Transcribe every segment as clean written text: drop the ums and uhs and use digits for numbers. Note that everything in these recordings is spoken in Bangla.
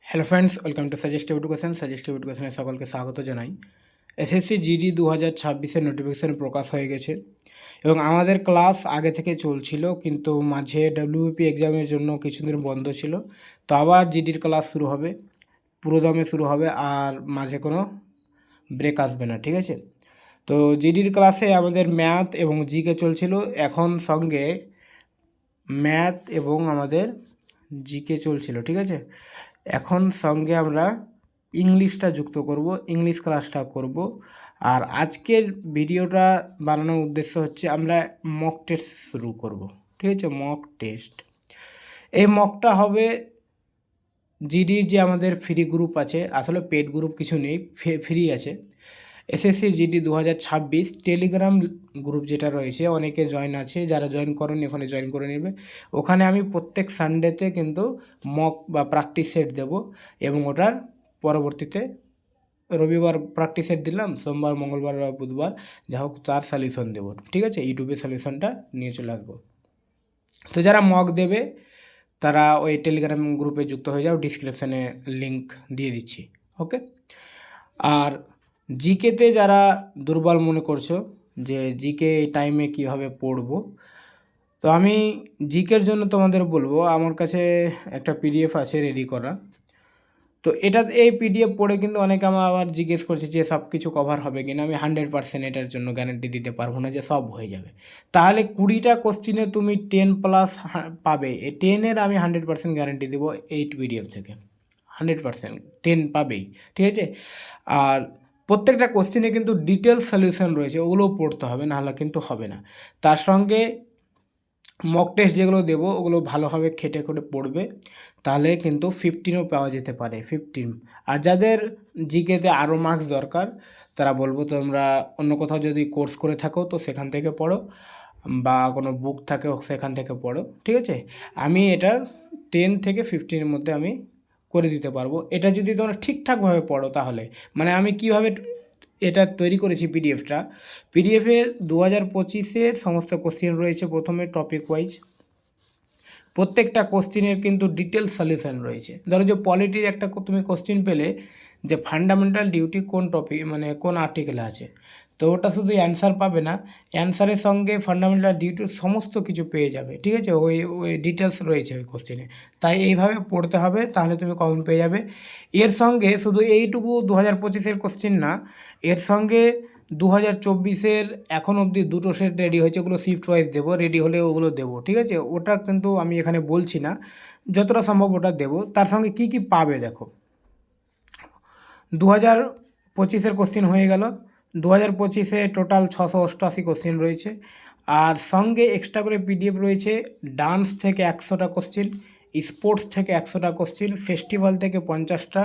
Hello friends, welcome to suggestive education. Suggestive এডুকেশনে সকলকে স্বাগত জানাই। এসএসসি জিডি 2026-এর নোটিফিকেশান প্রকাশ হয়ে গেছে এবং আমাদের ক্লাস আগে থেকে চলছিল, কিন্তু মাঝে ডাব্লিউবিপি এক্সামের জন্য কিছুদিন বন্ধ ছিল। তো আবার জিডির ক্লাস শুরু হবে, পুরোদমে শুরু হবে, আর মাঝে কোনো ব্রেক আসবে না, ঠিক আছে? তো জিডির ক্লাসে আমাদের ম্যাথ এবং জিকে চলছিল, এখন সঙ্গে ম্যাথ এবং আমাদের জিকে চলছিল, ঠিক আছে? এখন সঙ্গে আমরা ইংলিশটা যুক্ত করব, ইংলিশ ক্লাসটা করব। আর আজকের ভিডিওটা বানানোর উদ্দেশ্য হচ্ছে আমরা মক টেস্ট শুরু করব, ঠিক আছে? মক টেস্ট, এই মকটা হবে জিডির যে আমাদের ফ্রি গ্রুপ আছে, আসলে পেড গ্রুপ কিছু নেই, ফ্রি আছে। এসএসসি জিডি 2026 টেলিগ্রাম গ্রুপ যেটা রয়েছে, অনেকে জয়েন আছে, যারা জয়েন করেন ওখানে জয়েন করে নেবে। ওখানে আমি প্রত্যেক সানডেতে কিন্তু মক বা প্র্যাকটিস সেট দেবো, এবং ওটার পরবর্তীতে রবিবার প্র্যাকটিস সেট দিলাম, সোমবার মঙ্গলবার বা বুধবার যা হোক তার সলিউশন দেবো, ঠিক আছে? ইউটিউবে সলিউশনটা নিয়ে চলে আসবো। তো যারা মক দেবে তারা ওই টেলিগ্রাম গ্রুপে যুক্ত হয়ে যাও, ডিসক্রিপশানে লিঙ্ক দিয়ে দিচ্ছি, ওকে? আর জিকেতে যারা দুর্বল মনে করছো যে জিকে এই টাইমে কীভাবে পড়বো, তো আমি জিকের জন্য তোমাদের বলবো, আমার কাছে একটা পিডিএফ আছে রেডি করা। তো এই পিডিএফ পড়ে কিন্তু অনেকে আমার আবার জিজ্ঞেস করছে যে সব কিছু কভার হবে কিনা। আমি 100% এটার জন্য গ্যারান্টি দিতে পারবো না যে সব হয়ে যাবে। তাহলে 20টা কোশ্চিনে তুমি 10+ পাবে, এই 10-এর আমি 100% গ্যারান্টি দেবো এই পিডিএফ থেকে। 100% 10 পাবেই, ঠিক আছে? আর প্রত্যেকটা কোশ্চেনে কিন্তু ডিটেলস সলিউশন রয়েছে, ওগুলোও পড়তে হবে, নাহলে কিন্তু হবে না। তার সঙ্গে মক টেস্ট যেগুলো দেবো ওগুলো ভালোভাবে খেটে করে পড়বে, তাহলে কিন্তু 15ও পাওয়া যেতে পারে, 15। আর যাদের জিকেতে আরও মার্কস দরকার, তারা বলবো তোমরা অন্য কোথাও যদি কোর্স করে থাকো তো সেখান থেকে পড়ো, বা কোনো বুক থাকে সেখান থেকে পড়ো, ঠিক আছে? আমি এটা 10 থেকে 15-এর মধ্যে আমি করে দিতে পারবো। এটা যদি তোমরা ঠিকঠাকভাবে পড়ো তাহলে, মানে আমি কিভাবে এটা তৈরি করেছি পিডিএফে 2025-এর সমস্ত কোশ্চেন রয়েছে। প্রথমে টপিক ওয়াইজ প্রত্যেকটা কোশ্চেনের কিন্তু ডিটেলস সলিউশন রয়েছে। ধরো যে পলিটির একটা তুমি কোশ্চেন পেলে যে ফান্ডামেন্টাল ডিউটি কোন টপিক, মানে কোন আর্টিকেলে আছে, তো ওটা শুধু অ্যান্সার পাবে না, অ্যান্সারের সঙ্গে ফান্ডামেন্টাল ডিউটির সমস্ত কিছু পেয়ে যাবে, ঠিক আছে? ওই ডিটেলস রয়েছে ওই কোশ্চেনে। তাই এইভাবে পড়তে হবে, তাহলে তুমি কমন পেয়ে যাবে। এর সঙ্গে শুধু এইটুকু 2025-এর কোশ্চেন না, এর সঙ্গে 2024-এর এখন অবধি 2টো সেট রেডি হয়েছে, ওগুলো শিফট ওয়াইজ দেবো, রেডি হলে ওগুলো দেবো, ঠিক আছে? ওটা কিন্তু আমি এখানে বলছি না, যতটা সম্ভব ওটা দেবো। তার সঙ্গে কি কি পাবে দেখো, 2025-এর কোশ্চেন হয়ে গেল। 2025-এ টোটাল 688 কোশ্চেন রয়েছে, আর সঙ্গে এক্সট্রা করে পিডিএফ রয়েছে ডান্স থেকে 100টা কোশ্চেন, স্পোর্টস থেকে 100টা কোশ্চেন, ফেস্টিভ্যাল থেকে 50টা,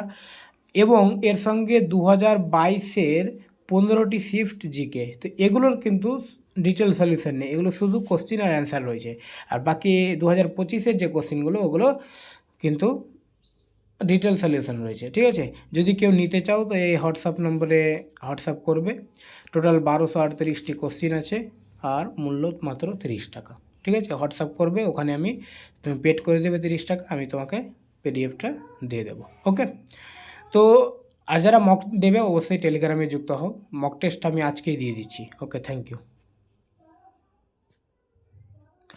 এবং এর সঙ্গে 2022-এর 15টি শিফট জিকে। তো এগুলোর কিন্তু ডিটেল সলিউশন নেই, এগুলো শুধু কোশ্চেন আর অ্যান্সার রয়েছে। আর বাকি 2025-এর যে কোশ্চেনগুলো ওগুলো কিন্তু ডিটেল সলিউশন রয়েছে, ঠিক আছে? যদি কেউ নিতে চাও তো এই হোয়াটসঅ্যাপ নম্বরে হোয়াটসঅ্যাপ করবে। টোটাল 1238টি কোশ্চেন আছে, আর মূল্য মাত্র 30 টাকা, ঠিক আছে? হোয়াটসঅ্যাপ করবে, ওখানে তুমি পেড করে দেবে 30 টাকা, আমি তোমাকে পিডিএফটা দিয়ে দেবো, ওকে? তো আর যারা মক দেবে অবশ্যই টেলিগ্রামে যুক্ত হও, মক টেস্ট আমি আজকেই দিয়ে দিচ্ছি, ওকে? Thank you.